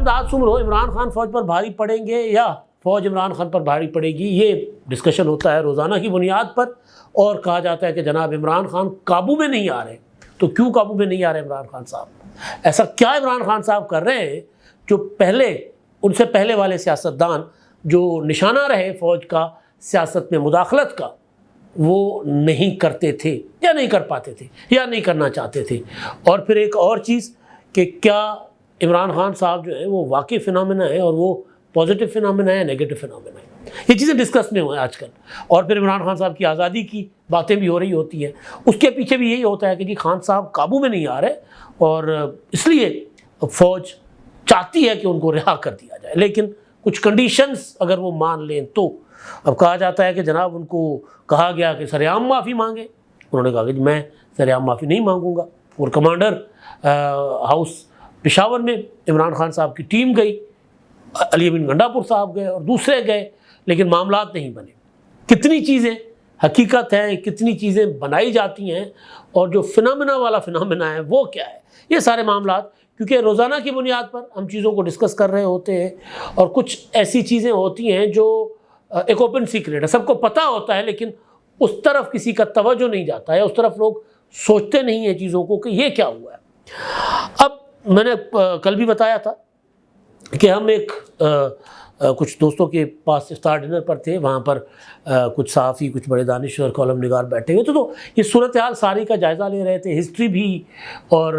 امداد سمر ہو، عمران خان فوج پر بھاری پڑیں گے یا فوج عمران خان پر بھاری پڑے گی، یہ ڈسکشن ہوتا ہے روزانہ کی بنیاد پر، اور کہا جاتا ہے کہ جناب عمران خان قابو میں نہیں آ رہے۔ تو کیوں قابو میں نہیں آ رہے عمران خان صاحب؟ ایسا کیا عمران خان صاحب کر رہے ہیں جو ان سے پہلے والے سیاستدان جو نشانہ رہے فوج کا سیاست میں مداخلت کا، وہ نہیں کرتے تھے یا نہیں کر پاتے تھے یا نہیں کرنا چاہتے تھے؟ اور پھر ایک اور چیز کہ کیا عمران خان صاحب جو ہے وہ واقعی فنامنا ہے، اور وہ پازیٹیو فنامنا ہے، نیگیٹو فنامنا ہے؟ یہ چیزیں ڈسکس میں ہوئے آج کل۔ اور پھر عمران خان صاحب کی آزادی کی باتیں بھی ہو رہی ہوتی ہیں، اس کے پیچھے بھی یہی ہوتا ہے کہ جی خان صاحب قابو میں نہیں آ رہے، اور اس لیے فوج چاہتی ہے کہ ان کو رہا کر دیا جائے، لیکن کچھ کنڈیشنز اگر وہ مان لیں تو۔ اب کہا جاتا ہے کہ جناب ان کو کہا گیا کہ سرعام معافی مانگے، انہوں نے کہا کہ میں سرعام معافی نہیں مانگوں گا، اور کمانڈر ہاؤس پشاور میں عمران خان صاحب کی ٹیم گئی، علی امین گنڈاپور صاحب گئے اور دوسرے گئے، لیکن معاملات نہیں بنے۔ کتنی چیزیں حقیقت ہیں، کتنی چیزیں بنائی جاتی ہیں، اور جو فنامنا والا فنامنا ہے وہ کیا ہے، یہ سارے معاملات کیونکہ روزانہ کی بنیاد پر ہم چیزوں کو ڈسکس کر رہے ہوتے ہیں، اور کچھ ایسی چیزیں ہوتی ہیں جو ایک اوپن سیکریٹ ہے، سب کو پتہ ہوتا ہے، لیکن اس طرف کسی کا توجہ نہیں جاتا ہے، اس طرف لوگ سوچتے نہیں ہیں چیزوں کو کہ یہ کیا ہوا ہے۔ اب میں نے کل بھی بتایا تھا کہ ہم کچھ دوستوں کے پاس افطار ڈنر پر تھے، وہاں پر کچھ صحافی، کچھ بڑے دانشور، کالم نگار بیٹھے ہوئے تھے، تو یہ صورتحال ساری کا جائزہ لے رہے تھے، ہسٹری بھی اور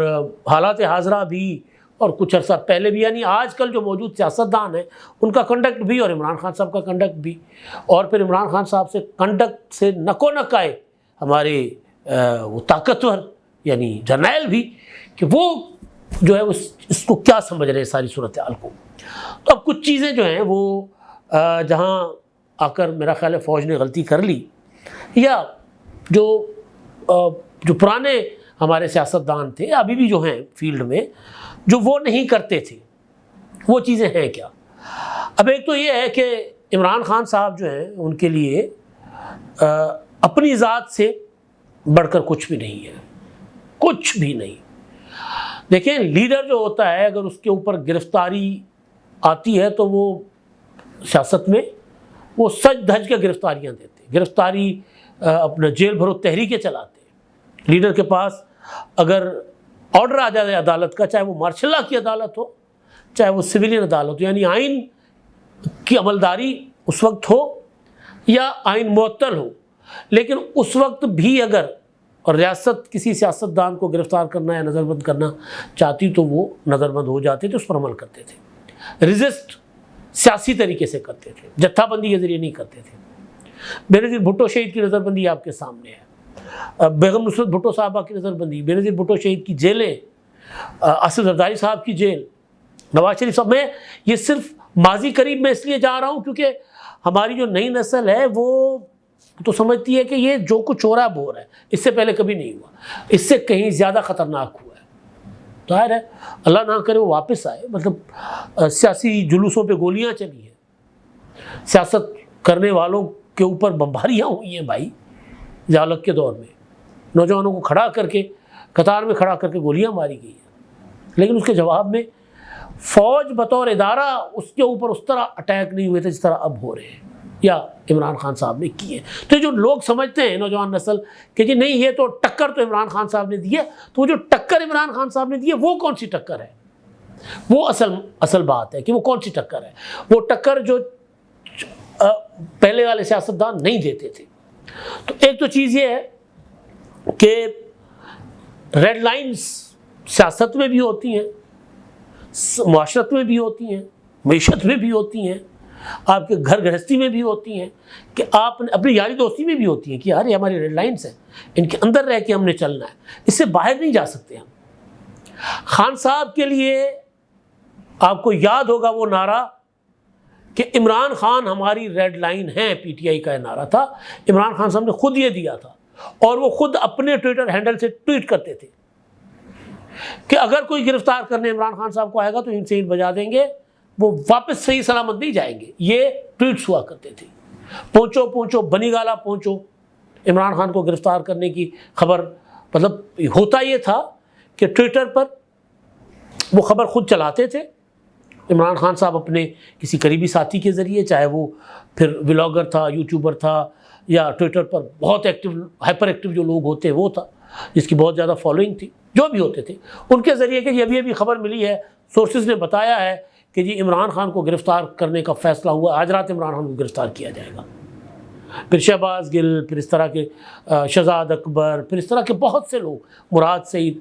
حالات حاضرہ بھی، اور کچھ عرصہ پہلے بھی، یعنی آج کل جو موجود سیاستدان ہیں ان کا کنڈکٹ بھی، اور عمران خان صاحب کا کنڈکٹ بھی، اور پھر عمران خان صاحب سے کنڈکٹ سے نکو نک آئے ہمارے وہ طاقتور یعنی جرنیل بھی، کہ وہ جو ہے اس کو کیا سمجھ رہے ہیں ساری صورتحال کو۔ تو اب کچھ چیزیں جو ہیں وہ جہاں آ کر میرا خیال ہے فوج نے غلطی کر لی، یا جو پرانے ہمارے سیاستدان تھے ابھی بھی جو ہیں فیلڈ میں، جو وہ نہیں کرتے تھے، وہ چیزیں ہیں کیا؟ اب ایک تو یہ ہے کہ عمران خان صاحب جو ہیں ان کے لیے اپنی ذات سے بڑھ کر کچھ بھی نہیں ہے، کچھ بھی نہیں۔ دیکھیں لیڈر جو ہوتا ہے اگر اس کے اوپر گرفتاری آتی ہے تو وہ سیاست میں وہ سج دھج کے گرفتاریاں دیتے ہیں، گرفتاری اپنا جیل بھرو تحریکیں چلاتے ہیں۔ لیڈر کے پاس اگر آرڈر آ جائے عدالت کا، چاہے وہ مارشل لا کی عدالت ہو، چاہے وہ سویلین عدالت ہو، یعنی آئین کی عملداری اس وقت ہو یا آئین معطل ہو، لیکن اس وقت بھی اگر اور ریاست کسی سیاستدان کو گرفتار کرنا یا نظر بند کرنا چاہتی تو وہ نظر بند ہو جاتے تھے، اس پر عمل کرتے تھے، ریزسٹ سیاسی طریقے سے کرتے تھے، جتھا بندی کے ذریعے نہیں کرتے تھے۔ بینظیر بھٹو شہید کی نظر بندی آپ کے سامنے ہے، بیگم نصرت بھٹو صاحبہ کی نظر بندی، بینظیر بھٹو شہید کی جیلیں، آصف زرداری صاحب کی جیل، نواز شریف صاحب۔ میں یہ صرف ماضی قریب میں اس لیے جا رہا ہوں کیونکہ ہماری جو نئی نسل ہے وہ تو سمجھتی ہے کہ یہ جو کچھ ہو رہا ہے وہ ہو رہا ہے، اس سے پہلے کبھی نہیں ہوا، اس سے کہیں زیادہ خطرناک ہوا ہے۔ ظاہر ہے اللہ نہ کرے وہ واپس آئے، مطلب سیاسی جلوسوں پہ گولیاں چلی ہیں، سیاست کرنے والوں کے اوپر بمباریاں ہوئی ہیں بھائی، ذالک کے دور میں نوجوانوں کو کھڑا کر کے قطار میں کھڑا کر کے گولیاں ماری گئی ہیں، لیکن اس کے جواب میں فوج بطور ادارہ اس کے اوپر اس طرح اٹیک نہیں ہوئے تھے جس طرح اب ہو رہے ہیں یا عمران خان صاحب نے کیے۔ تو جو لوگ سمجھتے ہیں نوجوان نسل کہ جی نہیں یہ تو ٹکر تو عمران خان صاحب نے دی ہے، تو وہ جو ٹکر عمران خان صاحب نے دی ہے وہ کون سی ٹکر ہے؟ وہ اصل بات ہے کہ وہ کون سی ٹکر ہے، وہ ٹکر جو پہلے والے سیاستدان نہیں دیتے تھے۔ تو ایک تو چیز یہ ہے کہ ریڈ لائنز سیاست میں بھی ہوتی ہیں، معاشرت میں بھی ہوتی ہیں، معیشت میں بھی ہوتی ہیں، آپ کے گھر گرہستی میں بھی ہوتی ہیں، کہ آپ اپنی یاری دوستی میں بھی ہوتی ہیں کہ یار یہ ہماری ریڈ لائنز ہیں، ان کے اندر رہ کے ہم نے چلنا ہے، اس سے باہر نہیں جا سکتے ہم۔ خان صاحب کے لیے آپ کو یاد ہوگا وہ نعرہ کہ عمران خان ہماری ریڈ لائن ہے، پی ٹی آئی کا یہ نعرہ تھا، عمران خان صاحب نے خود یہ دیا تھا، اور وہ خود اپنے ٹویٹر ہینڈل سے ٹویٹ کرتے تھے کہ اگر کوئی گرفتار کرنے عمران خان صاحب کو آئے گا تو ان سے اینٹ بجا دیں گے، وہ واپس صحیح سلامت نہیں جائیں گے، یہ ٹویٹس ہوا کرتے تھے۔ پہنچو بنی گالا پہنچو، عمران خان کو گرفتار کرنے کی خبر، مطلب ہوتا یہ تھا کہ ٹویٹر پر وہ خبر خود چلاتے تھے عمران خان صاحب اپنے کسی قریبی ساتھی کے ذریعے، چاہے وہ پھر ولاگر تھا، یوٹیوبر تھا، یا ٹویٹر پر بہت ایکٹیو، ہائپر ایکٹیو جو لوگ ہوتے ہیں وہ تھا، جس کی بہت زیادہ فالوئنگ تھی، جو بھی ہوتے تھے ان کے ذریعے کہ ابھی خبر ملی ہے، سورسز نے بتایا ہے کہ جی عمران خان کو گرفتار کرنے کا فیصلہ ہوا، آج رات عمران خان کو گرفتار کیا جائے گا۔ پھر شہباز گل، پھر اس طرح کے شہزاد اکبر، پھر اس طرح کے بہت سے لوگ، مراد سعید،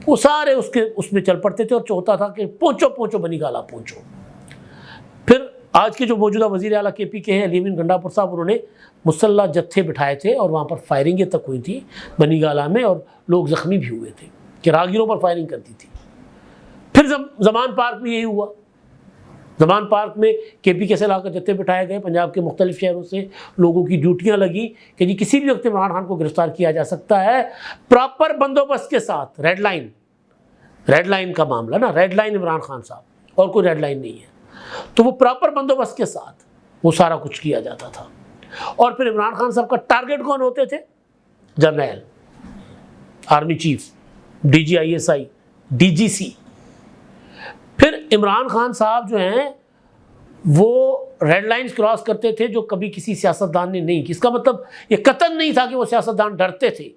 وہ سارے اس میں چل پڑتے تھے اور چاہتا تھا کہ پہنچو بنی گالا پہنچو۔ پھر آج کے جو موجودہ وزیر اعلیٰ کے پی کے ہیں علی امین گنڈاپور صاحب، انہوں نے مسلح جتھے بٹھائے تھے اور وہاں پر فائرنگیں تک ہوئی تھی بنی گالا میں، اور لوگ زخمی بھی ہوئے تھے کہ راہگیروں پر فائرنگ کرتی تھی۔ پھر زمان پارک میں یہی ہوا، زمان پارک میں کے پی کے سے لا کر جتھے بٹھائے گئے، پنجاب کے مختلف شہروں سے لوگوں کی ڈیوٹیاں لگی کہ جی کسی بھی وقت عمران خان کو گرفتار کیا جا سکتا ہے، پراپر بندوبست کے ساتھ۔ ریڈ لائن کا معاملہ نا، ریڈ لائن عمران خان صاحب، اور کوئی ریڈ لائن نہیں ہے، تو وہ پراپر بندوبست کے ساتھ وہ سارا کچھ کیا جاتا تھا۔ اور پھر عمران خان صاحب کا ٹارگٹ کون ہوتے تھے؟ جرنیل، army chief, D G I S I, D G C. پھر عمران خان صاحب جو ہیں وہ ریڈ لائنز کراس کرتے تھے جو کبھی کسی سیاستدان نے نہیں کی۔ اس کا مطلب یہ قطعاً نہیں تھا کہ وہ سیاستدان ڈرتے تھے،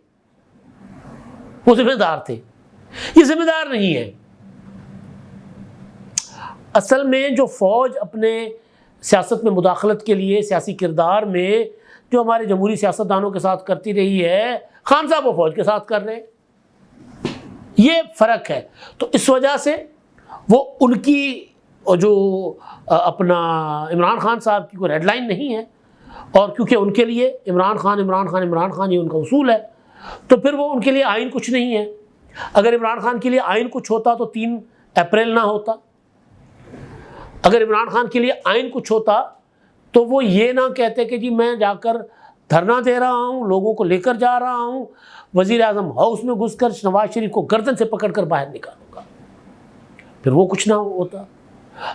وہ ذمہ دار تھے۔ یہ ذمہ دار نہیں ہے۔ اصل میں جو فوج اپنے سیاست میں مداخلت کے لیے سیاسی کردار میں جو ہمارے جمہوری سیاستدانوں کے ساتھ کرتی رہی ہے، خان صاحب وہ فوج کے ساتھ کر رہے ہیں، یہ فرق ہے۔ تو اس وجہ سے وہ ان کی جو اپنا عمران خان صاحب کی کوئی ریڈ لائن نہیں ہے، اور کیونکہ ان کے لیے عمران خان یہ ان کا اصول ہے، تو پھر وہ ان کے لیے آئین کچھ نہیں ہے۔ اگر عمران خان کے لیے آئین کچھ ہوتا تو 3 اپریل نہ ہوتا، اگر عمران خان کے لیے آئین کچھ ہوتا تو وہ یہ نہ کہتے کہ جی میں جا کر دھرنا دے رہا ہوں، لوگوں کو لے کر جا رہا ہوں، وزیر اعظم ہاؤس میں گھس کر نواز شریف کو گردن سے پکڑ کر باہر نکالوں گا، پھر وہ کچھ نہ ہوتا۔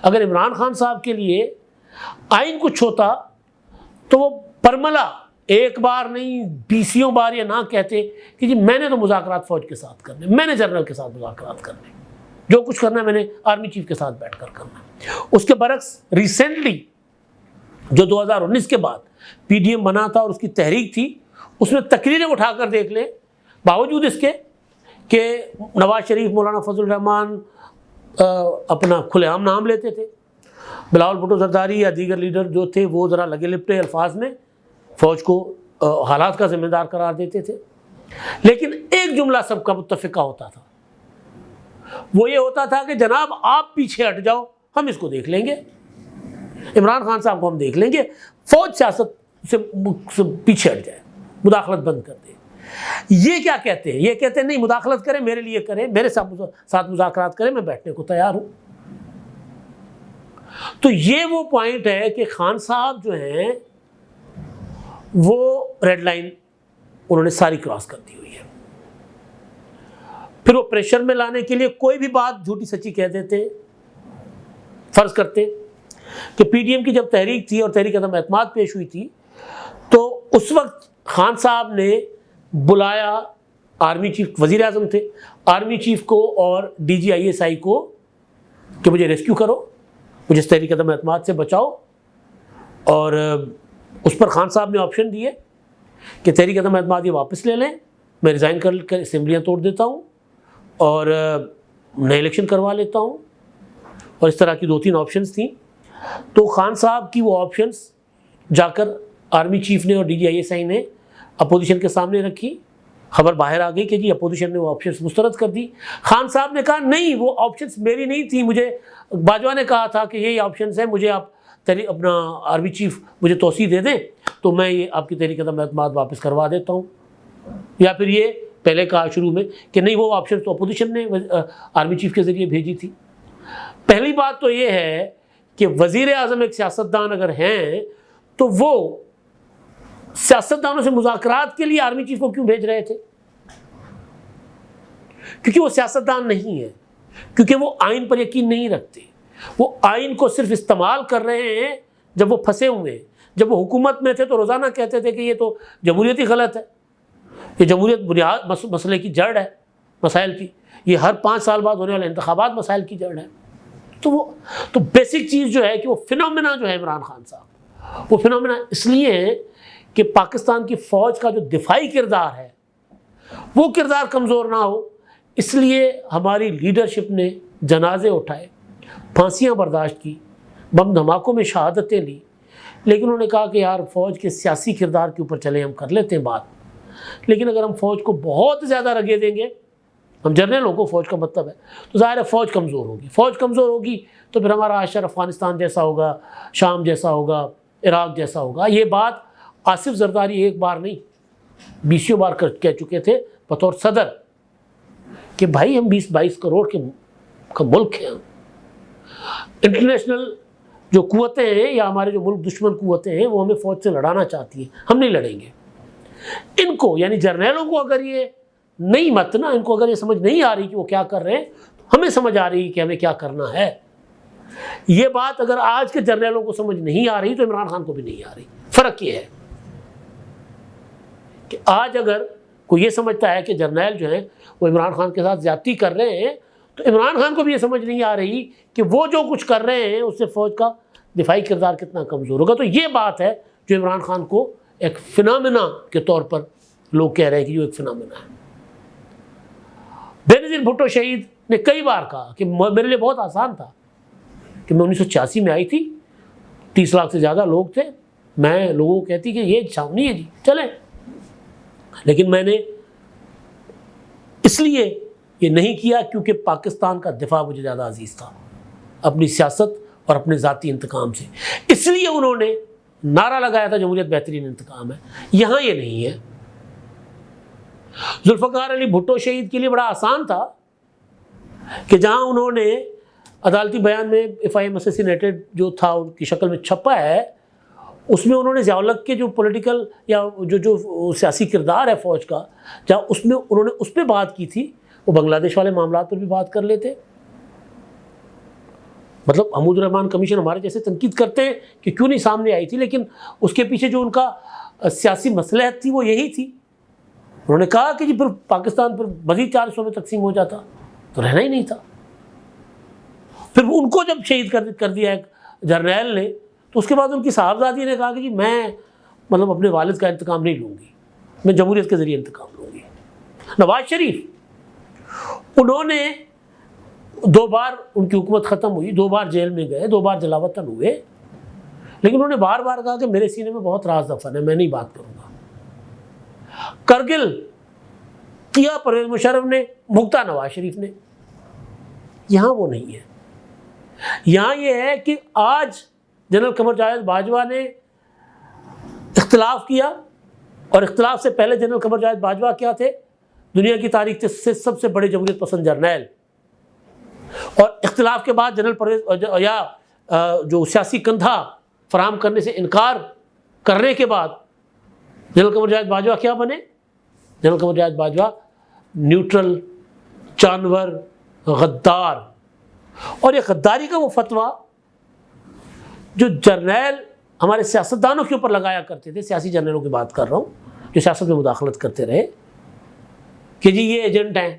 اگر عمران خان صاحب کے لیے آئین کچھ ہوتا تو وہ پرملا ایک بار نہیں 20 بار یہ نہ کہتے کہ جی میں نے تو مذاکرات فوج کے ساتھ کرنے، میں نے جنرل کے ساتھ مذاکرات کرنے، جو کچھ کرنا ہے میں نے آرمی چیف کے ساتھ بیٹھ کر کرنا۔ اس کے برعکس ریسنٹلی جو 2019 کے بعد پی ڈی ایم بنا تھا اور اس کی تحریک تھی، اس میں تقریریں اٹھا کر دیکھ لیں، باوجود اس کے کہ نواز شریف، مولانا فضل الرحمان اپنا کھلے عام نام لیتے تھے، بلاول بھٹو زرداری یا دیگر لیڈر جو تھے وہ ذرا لگے لپٹے الفاظ میں فوج کو حالات کا ذمہ دار قرار دیتے تھے، لیکن ایک جملہ سب کا متفقہ ہوتا تھا، وہ یہ ہوتا تھا کہ جناب آپ پیچھے ہٹ جاؤ، ہم اس کو دیکھ لیں گے، عمران خان صاحب کو ہم دیکھ لیں گے، فوج سیاست سے پیچھے ہٹ جائے، مداخلت بند کر دے۔ یہ کیا کہتے ہیں؟ یہ کہتے ہیں نہیں مداخلت کریں، میرے لیے کریں، میرے ساتھ مذاکرات کریں، میں بیٹھنے کو تیار ہوں۔ تو یہ وہ پوائنٹ ہے کہ خان صاحب جو ہیں وہ ریڈ لائن انہوں نے ساری کراس کر دی ہوئی ہے۔ پھر وہ پریشر میں لانے کے لیے کوئی بھی بات جھوٹی سچی کہہ دیتے۔ فرض کرتے کہ پی ڈی ایم کی جب تحریک تھی اور تحریک عدم اعتماد پیش ہوئی تھی تو اس وقت خان صاحب نے بلایا، آرمی چیف وزیر اعظم تھے، آرمی چیف کو اور ڈی جی آئی ایس آئی کو کہ مجھے ریسکیو کرو، مجھے اس تحریک عدم اعتماد سے بچاؤ، اور اس پر خان صاحب نے آپشن دیے کہ تحریک عدم اعتماد یہ واپس لے لیں، میں ریزائن کر اسمبلیاں توڑ دیتا ہوں اور نئے الیکشن کروا لیتا ہوں، اور اس طرح کی 2-3 آپشنز تھیں۔ تو خان صاحب کی وہ آپشنز جا کر آرمی چیف نے اور ڈی جی آئی ایس آئی نے اپوزیشن کے سامنے رکھی، خبر باہر آ گئی کہ جی اپوزیشن نے وہ آپشنز مسترد کر دی۔ خان صاحب نے کہا نہیں وہ آپشنز میری نہیں تھیں، مجھے باجوہ نے کہا تھا کہ یہی آپشنز ہیں، مجھے آپ اپنا آرمی چیف مجھے توسیع دے دیں تو میں یہ آپ کی تحریک عدم اعتماد واپس کروا دیتا ہوں، یا پھر یہ پہلے کہا شروع میں کہ نہیں وہ آپشن تو اپوزیشن نے آرمی چیف کے ذریعے بھیجی تھی۔ پہلی بات تو یہ ہے کہ وزیر اعظم ایک سیاستدان اگر ہیں تو وہ سیاستدانوں سے مذاکرات کے لیے آرمی چیف کو کیوں بھیج رہے تھے؟ کیونکہ وہ سیاستدان نہیں ہے، کیونکہ وہ آئین پر یقین نہیں رکھتے، وہ آئین کو صرف استعمال کر رہے ہیں جب وہ پھنسے ہوئے ہیں۔ جب وہ حکومت میں تھے تو روزانہ کہتے تھے کہ یہ تو جمہوریت ہی غلط ہے، یہ جمہوریت بنیاد مسئلے کی جڑ ہے، مسائل کی، یہ ہر 5 سال بعد ہونے والے انتخابات مسائل کی جڑ ہے، تو بیسک چیز جو ہے کہ وہ فنومینا جو ہے عمران خان صاحب، وہ فنومینا اس لیے ہے کہ پاکستان کی فوج کا جو دفاعی کردار ہے وہ کردار کمزور نہ ہو، اس لیے ہماری لیڈرشپ نے جنازے اٹھائے، پھانسیاں برداشت کی، بم دھماکوں میں شہادتیں لی، لیکن انہوں نے کہا کہ یار فوج کے سیاسی کردار کے اوپر چلیں، ہم کر لیتے ہیں بات، لیکن اگر ہم فوج کو بہت زیادہ رگے دیں گے، ہم جرنیلوں کو فوج کا مطلب ہے، تو ظاہر ہے فوج کمزور ہوگی، فوج کمزور ہوگی تو پھر ہمارا عاشر افغانستان جیسا ہوگا، شام جیسا ہوگا، عراق جیسا ہوگا۔ یہ بات آصف زرداری ایک بار نہیں 20 بار کہہ چکے تھے بطور صدر کہ بھائی ہم 20-22 کروڑ کا ملک ہیں، انٹرنیشنل جو قوتیں ہیں یا ہمارے جو ملک دشمن قوتیں ہیں وہ ہمیں فوج سے لڑانا چاہتی ہیں، ہم نہیں لڑیں گے۔ ان کو یعنی جرنیلوں کو اگر یہ نہیں متنا، ان کو اگر یہ سمجھ نہیں آ رہی کہ وہ کیا کر رہے ہیں، تو ہمیں سمجھ آ رہی کہ ہمیں کیا کرنا ہے۔ یہ بات اگر آج کے جرنیلوں کو سمجھ نہیں آ رہی تو عمران خان کو بھی نہیں آ رہی۔ فرق یہ ہے کہ آج اگر کوئی یہ سمجھتا ہے کہ جرنیل جو ہیں وہ عمران خان کے ساتھ زیادتی کر رہے ہیں، تو عمران خان کو بھی یہ سمجھ نہیں آ رہی کہ وہ جو کچھ کر رہے ہیں اس سے فوج کا دفاعی کردار کتنا کمزور ہوگا۔ تو یہ بات ہے جو عمران خان کو ایک فنامنا کے طور پر لوگ کہہ رہے ہیں کہ یہ ایک فنامنا ہے۔ بینظیر بھٹو شہید نے کئی بار کہا کہ میرے لیے بہت آسان تھا کہ میں 1986 میں آئی تھی، 30 لاکھ سے زیادہ لوگ تھے، میں لوگوں کو کہتی کہ یہ چھاونی ہے جی چلیں، لیکن میں نے اس لیے یہ نہیں کیا کیونکہ پاکستان کا دفاع مجھے زیادہ عزیز تھا اپنی سیاست اور اپنے ذاتی انتقام سے، اس لیے انہوں نے نعرہ لگایا تھا جمہوریت بہترین انتقام ہے۔ یہاں یہ نہیں ہے۔ ذوالفقار علی بھٹو شہید کے لیے بڑا آسان تھا کہ جہاں انہوں نے عدالتی بیان میں FIM اسیسینیٹڈ جو تھا ان کی شکل میں چھپا ہے، اس میں انہوں نے ضیاء الحق کے جو پولیٹیکل یا جو سیاسی کردار ہے فوج کا، جہاں اس میں انہوں نے اس پہ بات کی تھی، وہ بنگلہ دیش والے معاملات پر بھی بات کر لیتے۔ مطلب حمود الرحمان کمیشن ہمارے جیسے تنقید کرتے ہیں کہ کیوں نہیں سامنے آئی تھی، لیکن اس کے پیچھے جو ان کا سیاسی مصلحت تھی وہ یہی تھی۔ انہوں نے کہا کہ جی پھر پاکستان پر مزید 4 حصوں میں تقسیم ہو جاتا تو رہنا ہی نہیں تھا۔ پھر ان کو جب شہید کر دیا ایک جرنیل نے، تو اس کے بعد ان کی صاحبزادی نے کہا کہ جی میں مطلب اپنے والد کا انتقام نہیں لوں گی، میں جمہوریت کے ذریعے انتقام لوں گی۔ نواز شریف، انہوں نے 2 بار ان کی حکومت ختم ہوئی، 2 بار جیل میں گئے، 2 بار جلاوطن ہوئے، لیکن انہوں نے بار بار کہا کہ میرے سینے میں بہت راز دفن ہے، میں نہیں بات کروں گا۔ کرگل کیا پرویز مشرف نے، بھگتا نواز شریف نے۔ یہاں وہ نہیں ہے۔ یہاں یہ ہے کہ آج جنرل قمر جاوید باجوہ نے اختلاف کیا، اور اختلاف سے پہلے جنرل قمر جاوید باجوہ کیا تھے؟ دنیا کی تاریخ سے سب سے بڑے جمہوریت پسند جرنیل، اور اختلاف کے بعد جنرل پرویز یا جو سیاسی کندھا فراہم کرنے سے انکار کرنے کے بعد جنرل قمر جاوید باجوہ کیا بنے؟ جنرل قمر جاوید باجوہ نیوٹرل، جانور، غدار۔ اور یہ غداری کا وہ فتویٰ جو جرنیل ہمارے سیاستدانوں کے اوپر لگایا کرتے تھے، سیاسی جرنیلوں کی بات کر رہا ہوں جو سیاست میں مداخلت کرتے رہے، کہ جی یہ ایجنٹ ہیں،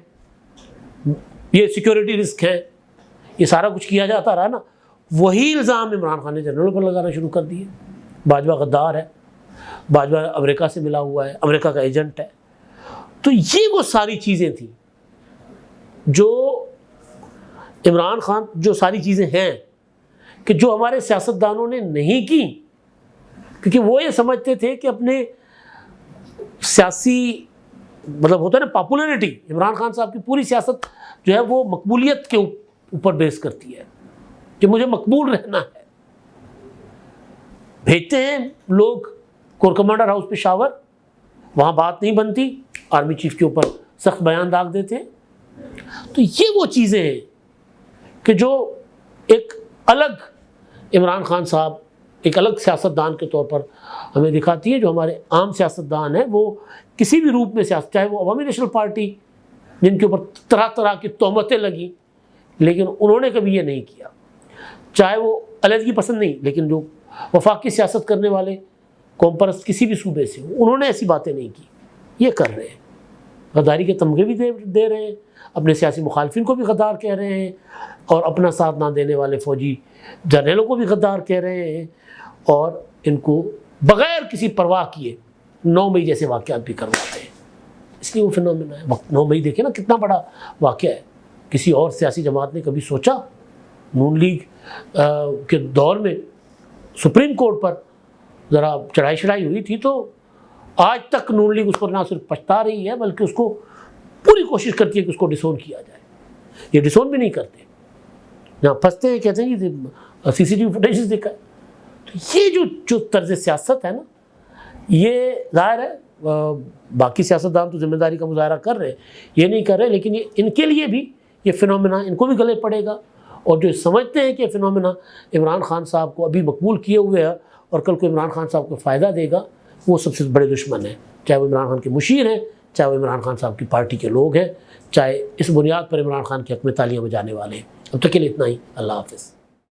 یہ سیکیورٹی رسک ہے، یہ سارا کچھ کیا جاتا رہا نا، وہی الزام عمران خان نے جرنیلوں پر لگانا شروع کر دیے۔ باجوہ غدار ہے، باجوہ امریکہ سے ملا ہوا ہے، امریکہ کا ایجنٹ ہے۔ تو یہ وہ ساری چیزیں تھیں جو عمران خان، جو ساری چیزیں ہیں کہ جو ہمارے سیاستدانوں نے نہیں کی، کیونکہ وہ یہ سمجھتے تھے کہ اپنے سیاسی مطلب ہوتا ہے نا پاپولیرٹی، عمران خان صاحب کی پوری سیاست جو ہے وہ مقبولیت کے اوپر بیس کرتی ہے کہ مجھے مقبول رہنا ہے۔ بھیجتے ہیں لوگ کور کمانڈر ہاؤس پشاور، وہاں بات نہیں بنتی، آرمی چیف کے اوپر سخت بیان داغ دیتے ہیں۔ تو یہ وہ چیزیں ہیں کہ جو ایک الگ عمران خان صاحب ایک الگ سیاستدان کے طور پر ہمیں دکھاتی ہے۔ جو ہمارے عام سیاستدان ہیں وہ کسی بھی روپ میں سیاست، چاہے وہ عوامی نیشنل پارٹی جن کے اوپر طرح طرح کی تہمتیں لگیں، لیکن انہوں نے کبھی یہ نہیں کیا، چاہے وہ علیحدگی پسند نہیں، لیکن جو وفاقی سیاست کرنے والے قوم پرست کسی بھی صوبے سے، انہوں نے ایسی باتیں نہیں کی، یہ کر رہے ہیں۔ غداری کے تمغے بھی دے رہے ہیں، اپنے سیاسی مخالفین کو بھی غدار کہہ رہے ہیں، اور اپنا ساتھ نہ دینے والے فوجی جرنیلوں کو بھی غدار کہہ رہے ہیں، اور ان کو بغیر کسی پرواہ کیے 9 مئی جیسے واقعات بھی کرواتے ہیں۔ اس لیے وہ فنومینا ہے۔ 9 مئی دیکھیں نا کتنا بڑا واقعہ ہے۔ کسی اور سیاسی جماعت نے کبھی سوچا؟ نون لیگ کے دور میں سپریم کورٹ پر ذرا چڑھائی ہوئی تھی، تو آج تک نون لیگ اس پر نہ صرف پچھتا رہی ہے بلکہ اس کو پوری کوشش کرتی ہے کہ اس کو ڈسون کیا جائے۔ یہ ڈسون بھی نہیں کرتے، جہاں پھنستے ہیں کہتے ہیں کہ CCTV فوٹیجز دیکھا ہے۔ تو یہ جو طرز سیاست ہے نا، یہ ظاہر ہے باقی سیاستدان تو ذمہ داری کا مظاہرہ کر رہے ہیں، یہ نہیں کر رہے، لیکن یہ ان کے لیے بھی یہ فنومینا ان کو بھی گلے پڑے گا، اور جو سمجھتے ہیں کہ یہ فنومینا عمران خان صاحب کو ابھی مقبول کیے ہوئے ہے اور کل کو عمران خان صاحب کو فائدہ دے گا، وہ سب سے بڑے دشمن ہیں، چاہے وہ عمران خان کے مشیر ہیں، چاہے وہ عمران خان صاحب کی پارٹی کے لوگ ہیں، چاہے اس بنیاد پر عمران خان کے حق میں تالیاں بجانے والے ہیں۔ اب تک کے لیے اتنا ہی، اللہ حافظ۔